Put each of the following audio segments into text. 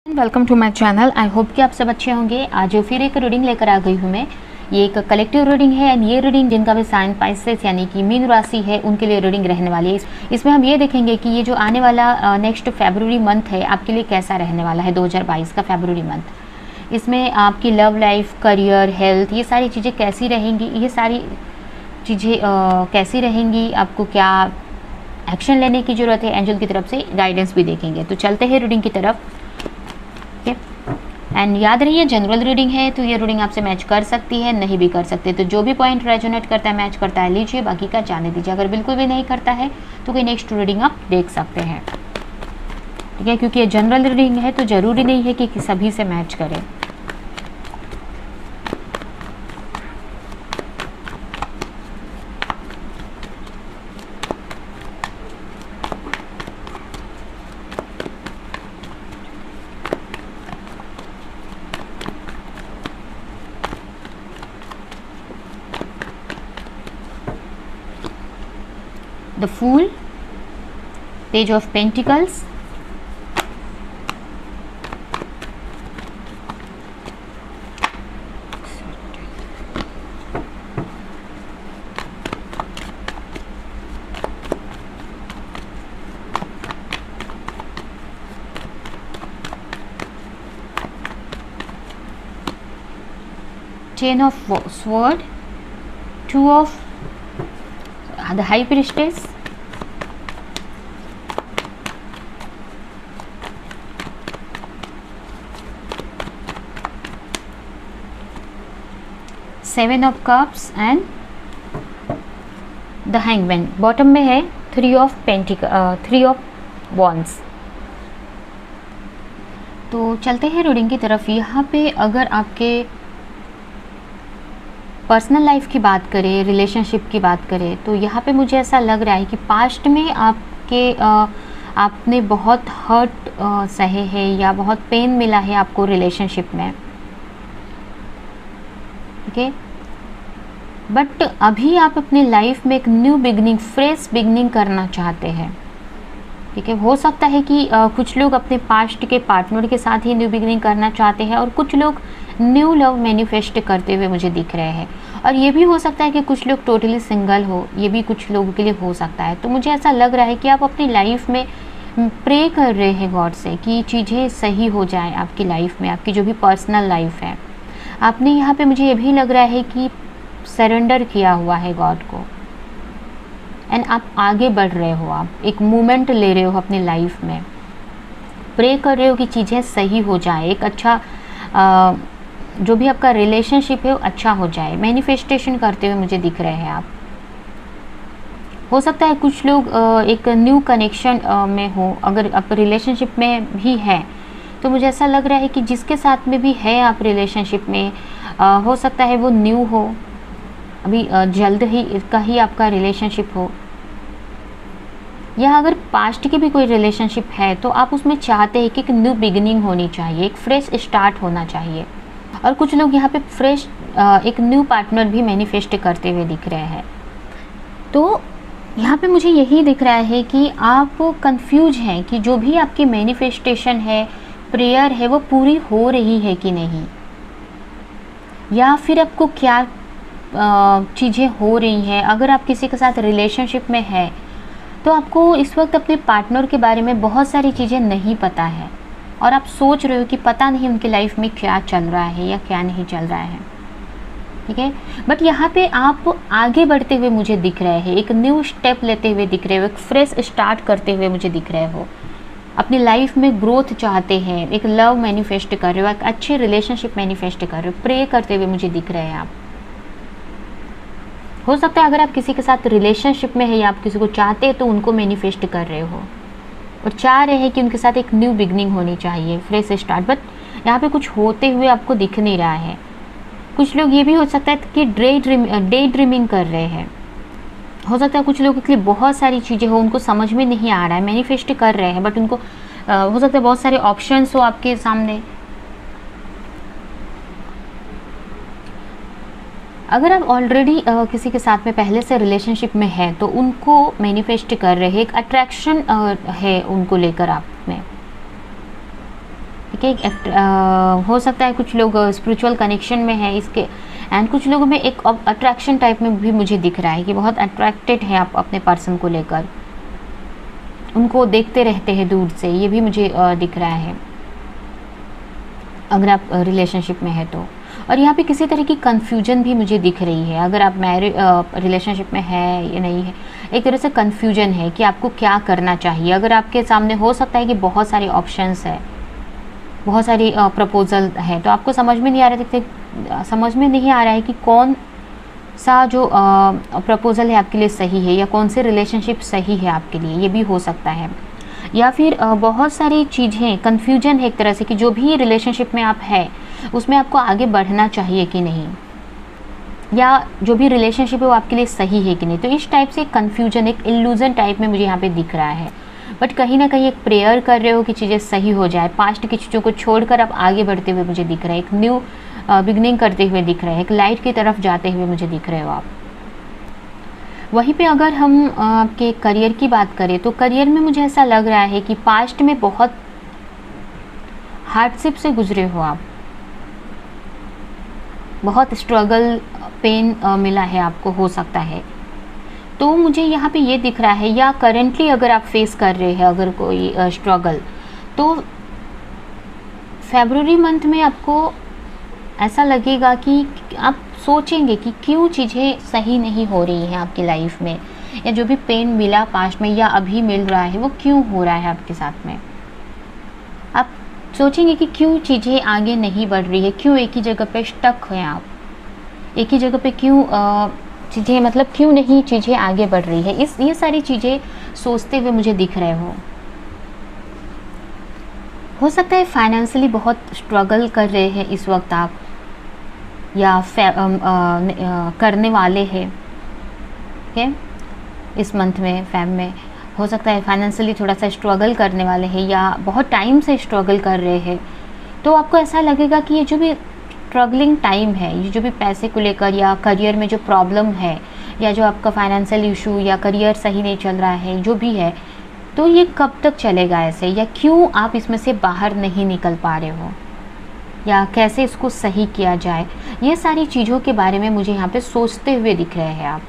Welcome to my channel. I hope कि आप सब अच्छे होंगे। आज फिर एक रीडिंग लेकर आ गई हूँ मैं। ये एक कलेक्टिव रीडिंग है एंड ये रीडिंग जिनका भी साइन पाइसेस यानी कि मीन राशि है उनके लिए रीडिंग रहने वाली है। इसमें हम ये देखेंगे कि ये जो आने वाला नेक्स्ट फरवरी मंथ है आपके लिए कैसा रहने वाला है। 2022 का फरवरी मंथ, इसमें आपकी लव लाइफ, करियर, हेल्थ, ये सारी चीज़ें कैसी रहेंगी, ये सारी चीज़ें कैसी रहेंगी, आपको क्या एक्शन लेने की ज़रूरत है, एंजल की तरफ से गाइडेंस भी देखेंगे। तो चलते हैं रीडिंग की तरफ। एंड याद रहिए जनरल रीडिंग है तो ये रीडिंग आपसे मैच कर सकती है, नहीं भी कर सकते। तो जो भी पॉइंट रेजोनेट करता है, मैच करता है, लीजिए, बाकी का जाने दीजिए। अगर बिल्कुल भी नहीं करता है तो कोई नेक्स्ट रीडिंग आप देख सकते हैं, ठीक है, क्योंकि ये जनरल रीडिंग है तो ज़रूरी नहीं है कि सभी से मैच करे। The Fool, Page of Pentacles, Ten of Sword, Two of the High Priestess, Seven of Cups and the Hangman। Bottom में है Three of Wands। तो चलते हैं रीडिंग की तरफ। यहाँ पे अगर आपके पर्सनल लाइफ की बात करें, रिलेशनशिप की बात करें, तो यहाँ पे मुझे ऐसा लग रहा है कि पास्ट में आपने बहुत हर्ट सहे हैं या बहुत पेन मिला है आपको रिलेशनशिप में, ठीक है। बट अभी आप अपनी लाइफ में एक न्यू बिगनिंग, फ्रेश बिगनिंग करना चाहते हैं, ठीक है। हो सकता है कि कुछ लोग अपने पास्ट के पार्टनर के साथ ही न्यू बिगनिंग करना चाहते हैं और कुछ लोग न्यू लव मैनिफेस्ट करते हुए मुझे दिख रहे हैं। और ये भी हो सकता है कि कुछ लोग टोटली सिंगल हो, ये भी कुछ लोगों के लिए हो सकता है। तो मुझे ऐसा लग रहा है कि आप अपनी लाइफ में प्रे कर रहे हैं गॉड से कि चीज़ें सही हो जाएं आपकी लाइफ में, आपकी जो भी पर्सनल लाइफ है। आपने यहाँ पे मुझे ये भी लग रहा है कि सरेंडर किया हुआ है गॉड को एंड आप आगे बढ़ रहे हो, आप एक मूवमेंट ले रहे हो अपनी लाइफ में, प्रे कर रहे हो कि चीज़ें सही हो जाए, एक अच्छा जो भी आपका रिलेशनशिप है वो अच्छा हो जाए। मैनिफेस्टेशन करते हुए मुझे दिख रहे हैं आप। हो सकता है कुछ लोग एक न्यू कनेक्शन में हो। अगर आप रिलेशनशिप में भी है तो मुझे ऐसा लग रहा है कि जिसके साथ में भी है आप रिलेशनशिप में, हो सकता है वो न्यू हो, अभी जल्द ही का ही आपका रिलेशनशिप हो, या अगर पास्ट की भी कोई रिलेशनशिप है तो आप उसमें चाहते हैं कि एक न्यू बिगिनिंग होनी चाहिए, एक फ्रेश स्टार्ट होना चाहिए। और कुछ लोग यहाँ पे फ्रेश एक न्यू पार्टनर भी मैनिफेस्ट करते हुए दिख रहे हैं। तो यहाँ पे मुझे यही दिख रहा है कि आप कंफ्यूज हैं कि जो भी आपकी मैनिफेस्टेशन है, प्रेयर है, वो पूरी हो रही है कि नहीं, या फिर आपको क्या चीज़ें हो रही हैं। अगर आप किसी के साथ रिलेशनशिप में है तो आपको इस वक्त अपने पार्टनर के बारे में बहुत सारी चीज़ें नहीं पता है और आप सोच रहे हो कि पता नहीं उनकी लाइफ में क्या चल रहा है या क्या नहीं चल रहा है, ठीक है। बट यहाँ पे आप आगे बढ़ते हुए मुझे दिख रहे हैं, एक न्यू स्टेप लेते हुए दिख रहे हो, एक फ्रेश स्टार्ट करते हुए मुझे दिख रहे हो। अपनी लाइफ में ग्रोथ चाहते हैं, एक लव मैनिफेस्ट कर रहे हो, एक अच्छे रिलेशनशिप मैनिफेस्ट कर रहे हो, प्रे करते हुए मुझे दिख रहे हैं आप। हो सकता है अगर आप किसी के साथ रिलेशनशिप में है या आप किसी को चाहते हैं तो उनको मैनिफेस्ट कर रहे हो और चाह रहे हैं कि उनके साथ एक न्यू बिगनिंग होनी चाहिए, फ्रेश स्टार्ट। बट यहाँ पे कुछ होते हुए आपको दिख नहीं रहा है। कुछ लोग ये भी हो सकता है कि डे ड्रीमिंग कर रहे हैं। हो सकता है कुछ लोगों के लिए बहुत सारी चीज़ें हो, उनको समझ में नहीं आ रहा है, मैनिफेस्ट कर रहे हैं बट उनको हो सकता है बहुत सारे ऑप्शंस हो आपके सामने। अगर आप ऑलरेडी किसी के साथ में पहले से रिलेशनशिप में है तो उनको मैनिफेस्ट कर रहे हैं, एक अट्रैक्शन है उनको लेकर आप में, ठीक है। हो सकता है कुछ लोग स्पिरिचुअल कनेक्शन में है इसके, एंड कुछ लोगों में एक अट्रैक्शन टाइप में भी मुझे दिख रहा है कि बहुत अट्रैक्टेड है आप अपने पर्सन को लेकर, उनको देखते रहते हैं दूर से, ये भी मुझे दिख रहा है अगर आप रिलेशनशिप में है तो। और यहाँ पे किसी तरह की कन्फ्यूजन भी मुझे दिख रही है, अगर आप रिलेशनशिप में है या नहीं है, एक तरह से कन्फ्यूजन है कि आपको क्या करना चाहिए। अगर आपके सामने हो सकता है कि बहुत सारे ऑप्शंस है, बहुत सारी प्रपोजल है, तो आपको समझ में नहीं आ रहा है कि कौन सा जो प्रपोजल है आपके लिए सही है, या कौन से रिलेशनशिप सही है आपके लिए, ये भी हो सकता है। या फिर बहुत सारी चीज़ें, कन्फ्यूजन है एक तरह से कि जो भी रिलेशनशिप में आप है उसमें आपको आगे बढ़ना चाहिए कि नहीं, या जो भी रिलेशनशिप है वो आपके लिए सही है कि नहीं। तो इस टाइप से कन्फ्यूजन, एक इल्यूजन टाइप में मुझे यहाँ पे दिख रहा है। बट कहीं ना कहीं एक प्रेयर कर रहे हो कि चीज़ें सही हो जाए, पास्ट की चीज़ों को छोड़कर आप आगे बढ़ते हुए मुझे दिख रहा है, एक न्यू बिगनिंग करते हुए दिख रहे हैं, एक लाइट की तरफ जाते हुए मुझे दिख रहे हो आप। वहीं पे अगर हम आपके करियर की बात करें तो करियर में मुझे ऐसा लग रहा है कि पास्ट में बहुत हार्डशिप से गुजरे हो आप, बहुत स्ट्रगल, पेन मिला है आपको, हो सकता है। तो मुझे यहाँ पे ये दिख रहा है, या करेंटली अगर आप फेस कर रहे हैं अगर कोई स्ट्रगल, तो फरवरी मंथ में आपको ऐसा लगेगा कि आप सोचेंगे कि क्यों चीज़ें सही नहीं हो रही हैं आपकी लाइफ में, या जो भी पेन मिला पास्ट में या अभी मिल रहा है वो क्यों हो रहा है आपके साथ में। आप सोचेंगे कि क्यों चीज़ें आगे नहीं बढ़ रही है, क्यों एक ही जगह पे स्टक हैं आप, एक ही जगह पे क्यों चीज़ें, मतलब क्यों नहीं चीज़ें आगे बढ़ रही है। ये सारी चीज़ें सोचते हुए मुझे दिख रहे हो सकता है फाइनेंशियली बहुत स्ट्रगल कर रहे हैं इस वक्त आप, या करने वाले हैं, ठीक है, इस मंथ में, फेब में हो सकता है फाइनेंशियली थोड़ा सा स्ट्रगल करने वाले हैं, या बहुत टाइम से स्ट्रगल कर रहे हैं। तो आपको ऐसा लगेगा कि ये जो भी स्ट्रगलिंग टाइम है, ये जो भी पैसे को लेकर या करियर में जो प्रॉब्लम है, या जो आपका फाइनेंशियल इशू या करियर सही नहीं चल रहा है, जो भी है, तो ये कब तक चलेगा ऐसे, या क्यों आप इसमें से बाहर नहीं निकल पा रहे हो, या कैसे इसको सही किया जाए। ये सारी चीज़ों के बारे में मुझे यहाँ पे सोचते हुए दिख रहे हैं आप,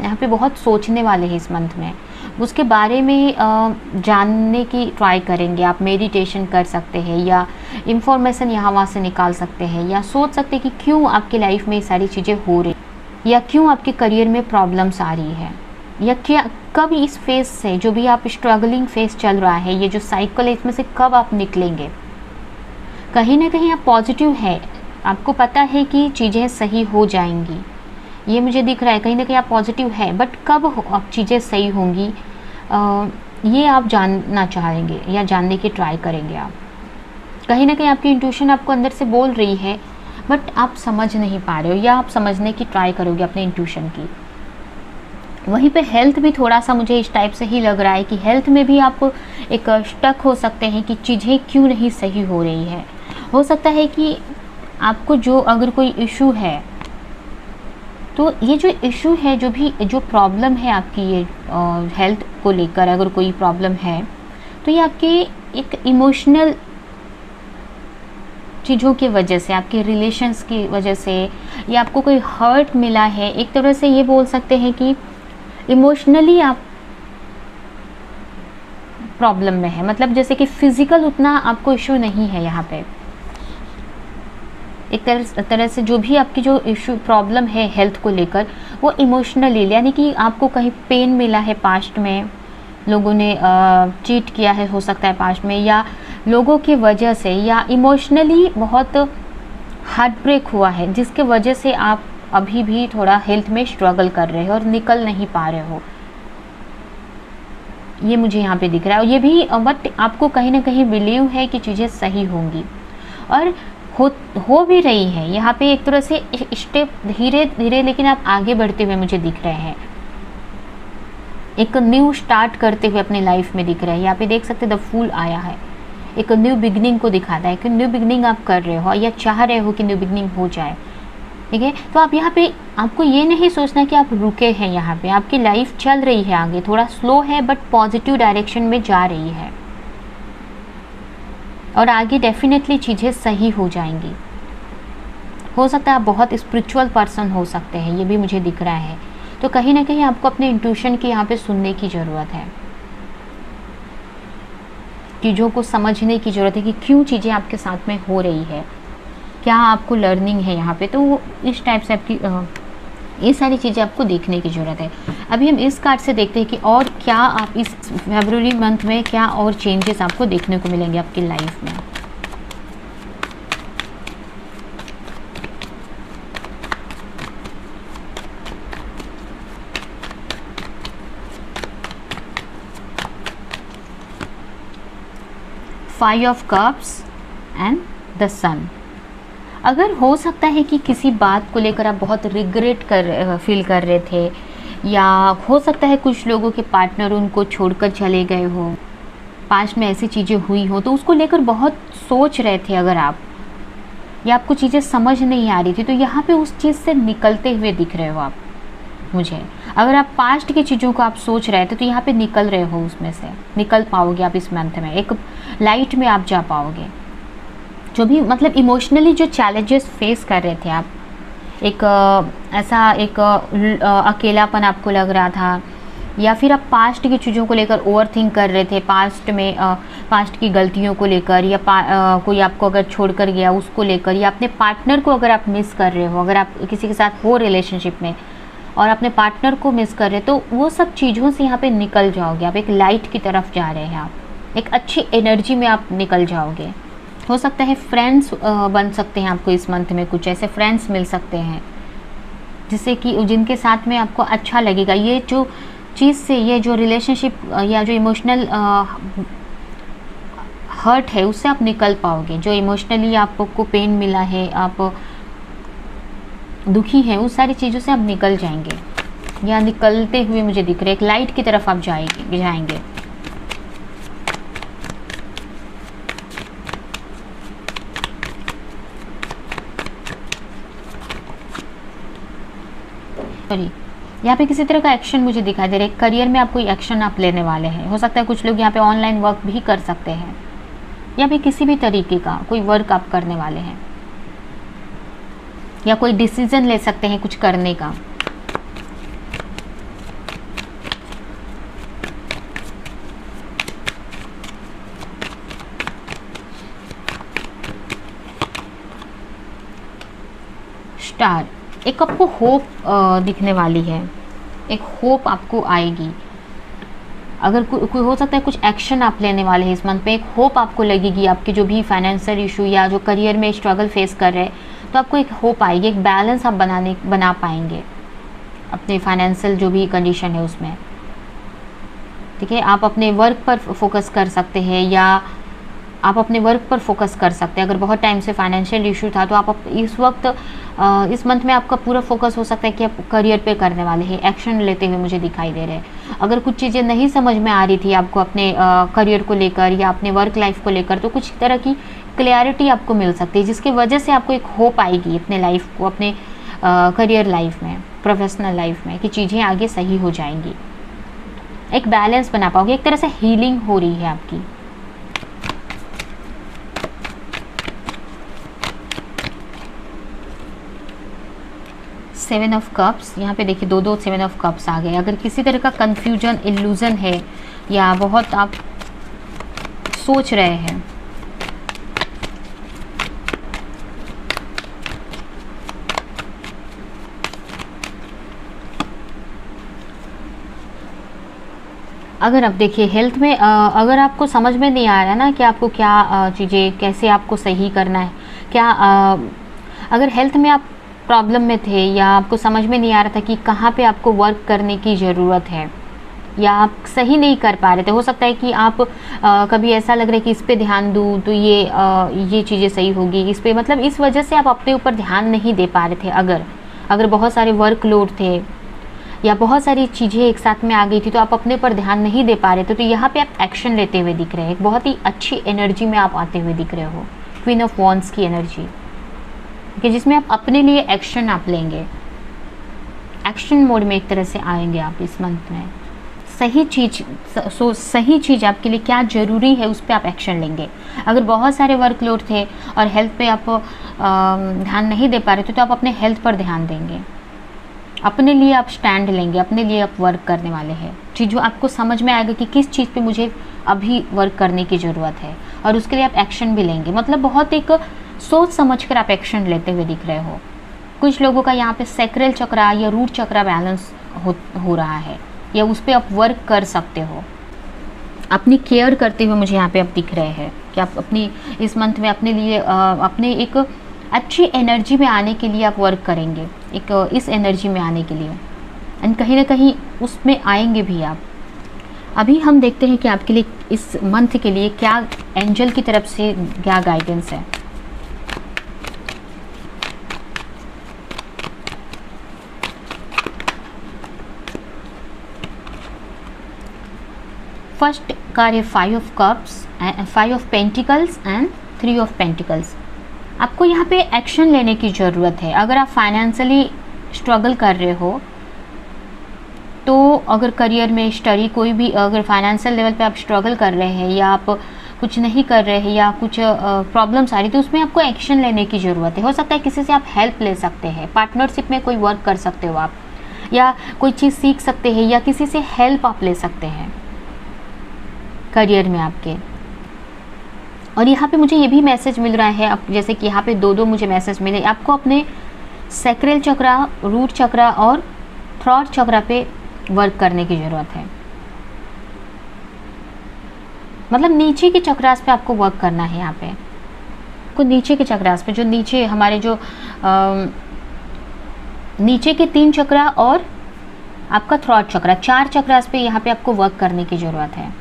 यहाँ पे बहुत सोचने वाले हैं इस मंथ में, उसके बारे में जानने की ट्राई करेंगे आप। मेडिटेशन कर सकते हैं, या इन्फॉर्मेशन यहाँ वहाँ से निकाल सकते हैं, या सोच सकते हैं कि क्यों आपकी लाइफ में ये सारी चीज़ें हो रही, या क्यों आपके करियर में प्रॉब्लम्स आ रही है, या क्या कब इस फेज से, जो भी आप स्ट्रगलिंग फेज चल रहा है, ये जो साइकिल है, इसमें से कब आप निकलेंगे। कहीं ना कहीं आप पॉजिटिव है, आपको पता है कि चीज़ें सही हो जाएंगी, ये मुझे दिख रहा है, कहीं ना कहीं आप पॉजिटिव है, बट कब अब चीज़ें सही होंगी ये आप जानना चाहेंगे, या जानने की ट्राई करेंगे आप। कहीं ना कहीं आपकी इंट्यूशन आपको अंदर से बोल रही है, बट आप समझ नहीं पा रहे हो, या आप समझने की ट्राई करोगे अपने इंट्यूशन की। वहीं पे हेल्थ भी थोड़ा सा मुझे इस टाइप से ही लग रहा है कि हेल्थ में भी आप एक स्टक हो सकते हैं कि चीज़ें क्यों नहीं सही हो रही है। हो सकता है कि आपको जो अगर कोई इशू है, तो ये जो इशू है, जो प्रॉब्लम है आपकी, ये हेल्थ को लेकर अगर कोई प्रॉब्लम है, तो ये आपके एक इमोशनल चीज़ों की वजह से, आपके रिलेशंस की वजह से, या आपको कोई हर्ट मिला है, एक तरह से ये बोल सकते हैं कि इमोशनली आप प्रॉब्लम में है। मतलब जैसे कि फिजिकल उतना आपको इशू नहीं है यहाँ पे, एक तरह से जो भी आपकी जो इशू प्रॉब्लम है हेल्थ को लेकर, वो इमोशनली, यानी कि आपको कहीं पेन मिला है पास्ट में, लोगों ने चीट किया है हो सकता है पास्ट में, या लोगों की वजह से, या इमोशनली बहुत हार्ट ब्रेक हुआ है, जिसके वजह से आप अभी भी थोड़ा हेल्थ में स्ट्रगल कर रहे हो और निकल नहीं पा रहे हो। ये मुझे यहाँ पे दिख रहा है। और ये भी बट आपको कहीं ना कहीं बिलीव है कि चीज़ें सही होंगी, और हो भी रही है। यहाँ पे एक तरह से स्टेप धीरे धीरे लेकिन आप आगे बढ़ते हुए मुझे दिख रहे हैं, एक न्यू स्टार्ट करते हुए अपनी लाइफ में दिख रहे हैं। यहाँ पे देख सकते द फूल आया है, एक न्यू बिगनिंग को दिखाता है कि न्यू बिगनिंग आप कर रहे हो या चाह रहे हो कि न्यू बिगनिंग हो जाए। ठीक है, तो आप यहाँ पे आपको ये नहीं सोचना कि आप रुके हैं, यहाँ पे आपकी लाइफ चल रही है आगे, थोड़ा स्लो है बट पॉजिटिव डायरेक्शन में जा रही है। और आगे डेफिनेटली चीज़ें सही हो जाएंगी। हो सकता है आप बहुत स्पिरिचुअल पर्सन हो सकते हैं, ये भी मुझे दिख रहा है। तो कहीं ना कहीं आपको अपने इंट्यूशन की यहाँ पे सुनने की ज़रूरत है, चीज़ों को समझने की ज़रूरत है कि क्यों चीज़ें आपके साथ में हो रही है, क्या आपको लर्निंग है यहाँ पे। तो वो इस टाइप से आपकी ये सारी चीज़ें आपको देखने की ज़रूरत है। अभी हम इस कार्ड से देखते हैं कि और क्या आप इस फरवरी मंथ में क्या और चेंजेस आपको देखने को मिलेंगे आपकी लाइफ में। Five of cups and the sun. अगर हो सकता है कि किसी बात को लेकर आप बहुत रिग्रेट फील कर रहे थे, या हो सकता है कुछ लोगों के पार्टनर उनको छोड़कर चले गए हो, पास्ट में ऐसी चीज़ें हुई हो तो उसको लेकर बहुत सोच रहे थे अगर आप, या आपको चीज़ें समझ नहीं आ रही थी, तो यहाँ पे उस चीज़ से निकलते हुए दिख रहे हो आप मुझे। अगर आप पास्ट की चीज़ों को आप सोच रहे थे तो यहाँ पे निकल रहे हो, उसमें से निकल पाओगे आप इस मंथ में, एक लाइट में आप जा पाओगे। जो भी मतलब इमोशनली जो चैलेंजेस फेस कर रहे थे आप, एक ऐसा एक अकेलापन आपको लग रहा था, या फिर आप पास्ट की चीज़ों को लेकर ओवर थिंक कर रहे थे, पास्ट में पास्ट की गलतियों को लेकर, या कोई आपको अगर छोड़कर गया उसको लेकर, या अपने पार्टनर को अगर आप मिस कर रहे हो, अगर आप किसी के साथ हो रिलेशनशिप में और अपने पार्टनर को मिस कर रहे हो, तो वो सब चीज़ों से यहाँ पे निकल जाओगे आप। एक लाइट की तरफ जा रहे हैं आप, एक अच्छी एनर्जी में आप निकल जाओगे। हो सकता है फ्रेंड्स बन सकते हैं आपको इस मंथ में, कुछ ऐसे फ्रेंड्स मिल सकते हैं जिससे कि जिनके साथ में आपको अच्छा लगेगा। ये जो चीज़ से, ये जो रिलेशनशिप या जो इमोशनल हर्ट है उससे आप निकल पाओगे। जो इमोशनली आपको पेन मिला है, आप दुखी हैं, उस सारी चीज़ों से आप निकल जाएंगे, या निकलते हुए मुझे दिख रहा है। एक लाइट की तरफ आप जाएंगे। सॉरी, यहाँ पे किसी तरह का एक्शन मुझे दिखाई दे रहा है। करियर में आप कोई एक्शन आप लेने वाले हैं। हो सकता है कुछ लोग यहाँ पे ऑनलाइन वर्क भी कर सकते हैं, या फिर किसी भी तरीके का कोई वर्क आप करने वाले हैं, या कोई डिसीजन ले सकते हैं कुछ करने का। स्टार, एक आपको होप दिखने वाली है, एक होप आपको आएगी। अगर कोई हो सकता है कुछ एक्शन आप लेने वाले हैं इस मंथ पे, एक होप आपको लगेगी। आपके जो भी फाइनेंशियल इशू या जो करियर में स्ट्रगल फेस कर रहे हैं, तो आपको एक होप आएगी, एक बैलेंस आप बना पाएंगे अपने फाइनेंशियल जो भी कंडीशन है उसमें। ठीक है, आप अपने वर्क पर फोकस कर सकते हैं, या आप अपने वर्क पर फोकस कर सकते हैं। अगर बहुत टाइम से फाइनेंशियल इशू था तो आप इस वक्त इस मंथ में आपका पूरा फोकस हो सकता है कि आप करियर पे करने वाले हैं, एक्शन लेते हुए मुझे दिखाई दे रहे हैं। अगर कुछ चीज़ें नहीं समझ में आ रही थी आपको अपने करियर को लेकर या अपने वर्क लाइफ को लेकर, तो कुछ तरह की क्लैरिटी आपको मिल सकती है, जिसकी वजह से आपको एक होप आएगी अपने लाइफ को, अपने करियर लाइफ में, प्रोफेशनल लाइफ में, कि चीज़ें आगे सही हो जाएंगी। एक बैलेंस बना पाओगे, एक तरह से हीलिंग हो रही है आपकी। सेवन ऑफ कप्स, यहाँ पे देखिए दो सेवन ऑफ कप्स आ गए। अगर किसी तरह का कंफ्यूजन, इल्यूजन है, या बहुत आप सोच रहे हैं, अगर आप देखिए हेल्थ में अगर आपको समझ में नहीं आ रहा ना कि आपको क्या चीज़ें कैसे आपको सही करना है, क्या अगर हेल्थ में आप प्रॉब्लम में थे, या आपको समझ में नहीं आ रहा था कि कहाँ पे आपको वर्क करने की ज़रूरत है, या आप सही नहीं कर पा रहे थे। हो सकता है कि आप कभी ऐसा लग रहा है कि इस पे ध्यान दूँ तो ये चीज़ें सही होगी, इस पे मतलब इस वजह से आप अपने ऊपर ध्यान नहीं दे पा रहे थे। अगर बहुत सारे वर्कलोड थे या बहुत सारी चीज़ें एक साथ में आ गई थी तो आप अपने पर ध्यान नहीं दे पा रहे थे, तो यहाँ पे आप एक्शन लेते हुए दिख रहे हैं। एक बहुत ही अच्छी एनर्जी में आप आते हुए दिख रहे हो, क्वीन ऑफ वॉन्ड्स की एनर्जी, कि जिसमें आप अपने लिए एक्शन आप लेंगे, एक्शन मोड में एक तरह से आएंगे आप इस मंथ में। सही चीज़ आपके लिए क्या ज़रूरी है उस पर आप एक्शन लेंगे। अगर बहुत सारे वर्कलोड थे और हेल्थ पे आप ध्यान नहीं दे पा रहे थे तो आप अपने हेल्थ पर ध्यान देंगे, अपने लिए आप स्टैंड लेंगे, अपने लिए आप वर्क करने वाले हैं। चीज़ों आपको समझ में आएगा कि किस चीज़ पे मुझे अभी वर्क करने की ज़रूरत है और उसके लिए आप एक्शन भी लेंगे। मतलब बहुत एक सोच समझ कर आप एक्शन लेते हुए दिख रहे हो। कुछ लोगों का यहाँ पे सैक्रल चक्रा या रूट चक्रा बैलेंस हो रहा है या उस पर आप वर्क कर सकते हो। अपनी केयर करते हुए मुझे यहाँ पे आप दिख रहे हैं कि आप अपनी इस मंथ में अपने लिए अपने एक अच्छी एनर्जी में आने के लिए आप वर्क करेंगे, एक इस एनर्जी में आने के लिए, एंड कहीं ना कहीं उसमें आएंगे भी आप। अभी हम देखते हैं कि आपके लिए इस मंथ के लिए क्या एंजल की तरफ से क्या गाइडेंस है। फर्स्ट कार्ड है 5 of cups, 5 of pentacles and 3 of pentacles. आपको यहाँ पे एक्शन लेने की ज़रूरत है। अगर आप फाइनेंशियली स्ट्रगल कर रहे हो तो अगर करियर में स्टडी कोई भी अगर फाइनेंशियल लेवल पे आप स्ट्रगल कर रहे हैं या आप कुछ नहीं कर रहे हैं या कुछ प्रॉब्लम्स आ रही तो उसमें आपको एक्शन लेने की ज़रूरत है। हो सकता है किसी से आप हेल्प ले सकते हैं, पार्टनरशिप में कोई वर्क कर सकते हो आप, या कोई चीज़ सीख सकते हैं या किसी से हेल्प आप ले सकते हैं करियर में आपके। और यहाँ पे मुझे ये भी मैसेज मिल रहा है, अब जैसे कि यहाँ पे दो मुझे मैसेज मिले, आपको अपने सैक्रल चक्रा, रूट चक्रा और थ्रॉट चक्रा पे वर्क करने की ज़रूरत है। मतलब नीचे के चक्रास पे आपको वर्क करना है। यहाँ पे आपको नीचे के चक्रास पे, जो नीचे हमारे जो नीचे के 3 चक्रा और आपका थ्रॉट चक्रा, 4 चक्रास पे यहाँ पे आपको वर्क करने की ज़रूरत है,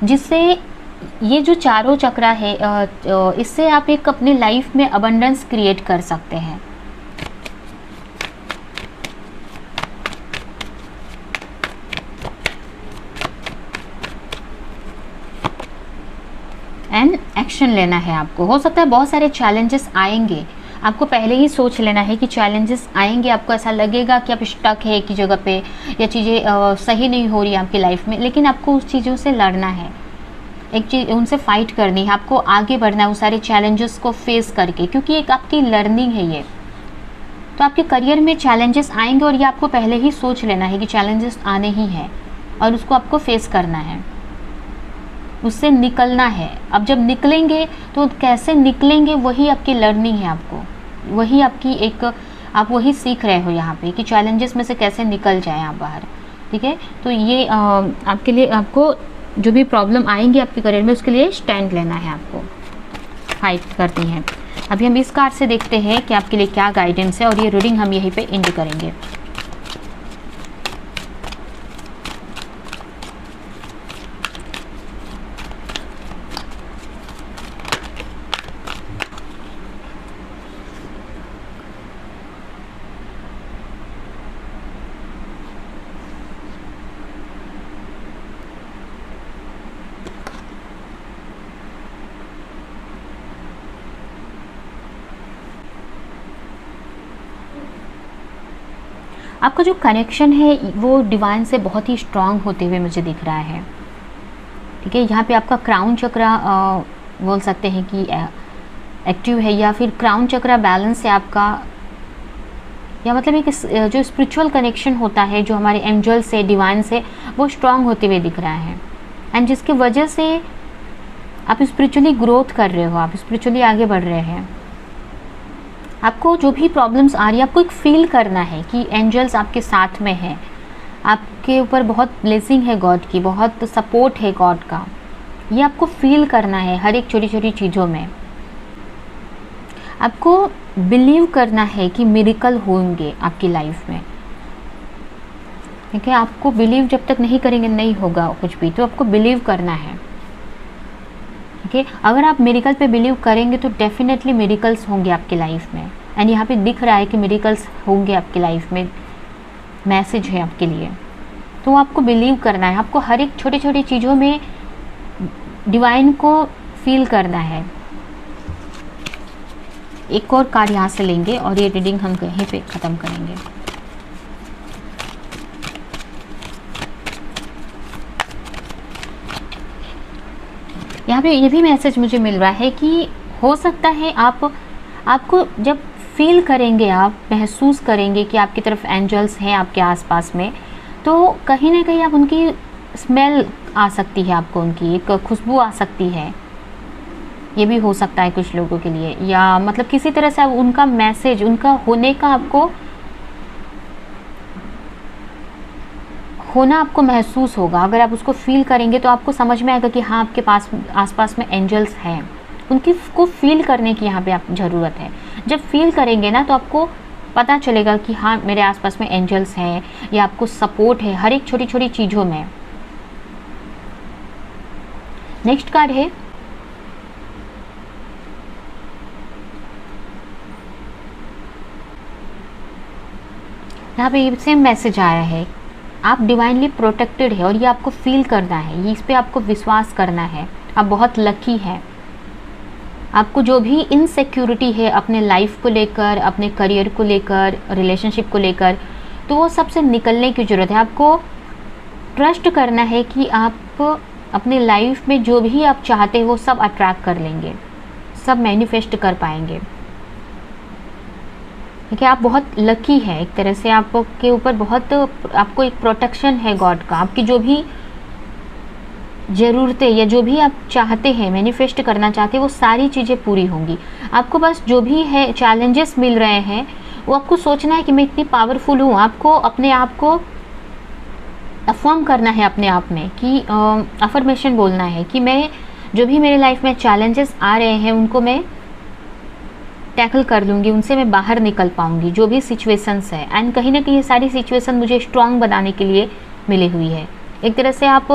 जिससे ये जो चारों चक्रा है इससे आप एक अपने लाइफ में अबंडेंस क्रिएट कर सकते हैं। एंड एक्शन लेना है आपको। हो सकता है बहुत सारे चैलेंजेस आएंगे, आपको पहले ही सोच लेना है कि चैलेंजेस आएंगे। आपको ऐसा लगेगा कि आप स्टक है एक ही जगह पे या चीज़ें सही नहीं हो रही है आपकी लाइफ में, लेकिन आपको उस चीज़ों से लड़ना है, एक चीज़ उनसे फाइट करनी है, आपको आगे बढ़ना है उस सारे चैलेंजेस को फेस करके, क्योंकि एक आपकी लर्निंग है ये। तो आपके करियर में चैलेंजेस आएंगे और ये आपको पहले ही सोच लेना है कि चैलेंजेस आने ही हैं और उसको आपको फेस करना है, उससे निकलना है। अब जब निकलेंगे तो कैसे निकलेंगे वही आपकी लर्निंग है, आपको वही आपकी एक आप वही सीख रहे हो यहाँ पे कि चैलेंजेस में से कैसे निकल जाएं आप बाहर। ठीक है, तो ये आपके लिए, आपको जो भी प्रॉब्लम आएंगी आपके करियर में उसके लिए स्टैंड लेना है, आपको फाइट करनी है। अभी हम इस कार्ड से देखते हैं कि आपके लिए क्या गाइडेंस है और ये रीडिंग हम यहीं पे एंड करेंगे। आपका जो कनेक्शन है वो डिवाइन से बहुत ही स्ट्रांग होते हुए मुझे दिख रहा है। ठीक है, यहाँ पे आपका क्राउन चक्रा बोल सकते हैं कि एक्टिव है, या फिर क्राउन चक्रा बैलेंस है आपका, या मतलब एक जो स्पिरिचुअल कनेक्शन होता है जो हमारे एंजल से, डिवाइन से, वो स्ट्रांग होते हुए दिख रहा है। एंड जिसकी वजह से आप स्पिरिचुअली ग्रोथ कर रहे हो, आप स्पिरिचुअली आगे बढ़ रहे हैं। आपको जो भी प्रॉब्लम्स आ रही है आपको एक फील करना है कि एंजल्स आपके साथ में है, आपके ऊपर बहुत ब्लेसिंग है गॉड की, बहुत सपोर्ट है गॉड का। ये आपको फील करना है हर एक छोटी छोटी चीज़ों में। आपको बिलीव करना है कि मिरेकल होंगे आपकी लाइफ में। ठीक है, आपको बिलीव जब तक नहीं करेंगे नहीं होगा कुछ भी, तो आपको बिलीव करना है। ठीक है, अगर आप मिरेकल पे बिलीव करेंगे तो डेफिनेटली मिरेकल्स होंगे आपकी लाइफ में। एंड यहाँ पे दिख रहा है कि मिरेकल्स होंगे आपकी लाइफ में, मैसेज है आपके लिए। तो आपको बिलीव करना है, आपको हर एक छोटी छोटी चीज़ों में डिवाइन को फील करना है। एक और कार्ड यहाँ से लेंगे और ये रीडिंग हम कहीं पे ख़त्म करेंगे। यहाँ पे ये भी मैसेज मुझे मिल रहा है कि हो सकता है आपको जब फील करेंगे, आप महसूस करेंगे कि आपकी तरफ एंजल्स हैं आपके आसपास में, तो कहीं ना कहीं आप उनकी स्मेल आ सकती है, आपको उनकी एक खुशबू आ सकती है। ये भी हो सकता है कुछ लोगों के लिए, या मतलब किसी तरह से उनका मैसेज, उनका होने का आपको होना आपको महसूस होगा। अगर आप उसको फील करेंगे तो आपको समझ में आएगा कि हाँ, आपके पास आसपास में एंजल्स हैं। उनकी को फील करने की यहाँ पे आप ज़रूरत है। जब फील करेंगे ना तो आपको पता चलेगा कि हाँ, मेरे आसपास में एंजल्स हैं, या आपको सपोर्ट है हर एक छोटी छोटी चीज़ों में। नेक्स्ट कार्ड है यहाँ पे सेम मैसेज आया है, आप डिवाइनली प्रोटेक्टेड है और ये आपको फील करना है, ये इस पे आपको विश्वास करना है। आप बहुत लकी हैं। आपको जो भी इनसिक्योरिटी है अपने लाइफ को लेकर, अपने करियर को लेकर, रिलेशनशिप को लेकर, तो वो सबसे निकलने की ज़रूरत है। आपको ट्रस्ट करना है कि आप अपने लाइफ में जो भी आप चाहते हैं वो सब अट्रैक्ट कर लेंगे, सब मैनिफेस्ट कर पाएंगे। ठीक है, आप बहुत लकी हैं एक तरह से। आपके ऊपर बहुत, आपको एक प्रोटेक्शन है गॉड का। आपकी जो भी ज़रूरतें या जो भी आप चाहते हैं, मैनिफेस्ट करना चाहते हैं, वो सारी चीज़ें पूरी होंगी। आपको बस जो भी है चैलेंजेस मिल रहे हैं, वो आपको सोचना है कि मैं इतनी पावरफुल हूँ। आपको अपने आप को अफर्म करना है अपने आप में, कि अफर्मेशन बोलना है कि मैं जो भी मेरे लाइफ में चैलेंजेस आ रहे हैं उनको मैं टैकल कर लूँगी, उनसे मैं बाहर निकल पाऊँगी, जो भी सिचुएशंस है। एंड कहीं ना कहीं ये सारी सिचुएशन मुझे स्ट्रांग बनाने के लिए मिली हुई है। एक तरह से आप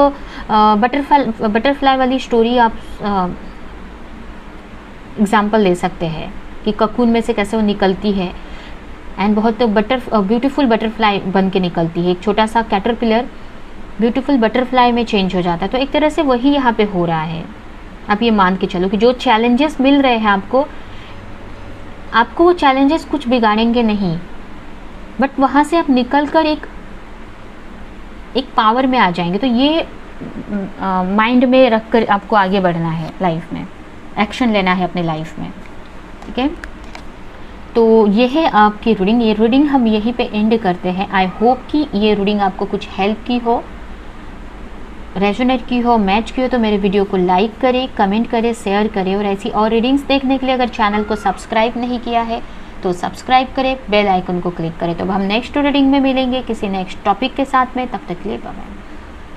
बटरफ्लाई वाली स्टोरी आप एग्जाम्पल ले सकते हैं कि ककून में से कैसे वो निकलती है एंड बहुत ब्यूटीफुल बटरफ्लाई बन के निकलती है। एक छोटा सा कैटरपिलर ब्यूटीफुल बटरफ्लाई में चेंज हो जाता है। तो एक तरह से वही यहाँ पे हो रहा है। आप ये मान के चलो कि जो चैलेंजेस मिल रहे हैं आपको वो चैलेंजेस कुछ बिगाड़ेंगे नहीं, बट वहाँ से आप निकल कर एक पावर में आ जाएंगे। तो ये माइंड में रख कर आपको आगे बढ़ना है, लाइफ में एक्शन लेना है अपने लाइफ में। ठीक है, तो ये है आपकी रीडिंग। ये रीडिंग हम यहीं पे एंड करते हैं। आई होप कि ये रीडिंग आपको कुछ हेल्प की हो, रेजोनेट की हो, मैच की हो। तो मेरे वीडियो को लाइक करें, कमेंट करें, शेयर करें, और ऐसी और रीडिंग्स देखने के लिए अगर चैनल को सब्सक्राइब नहीं किया है तो सब्सक्राइब करें, बेल आइकन को क्लिक करें। तो अब हम नेक्स्ट रीडिंग में मिलेंगे किसी नेक्स्ट टॉपिक के साथ में। तब तक के लिए बाय बाय।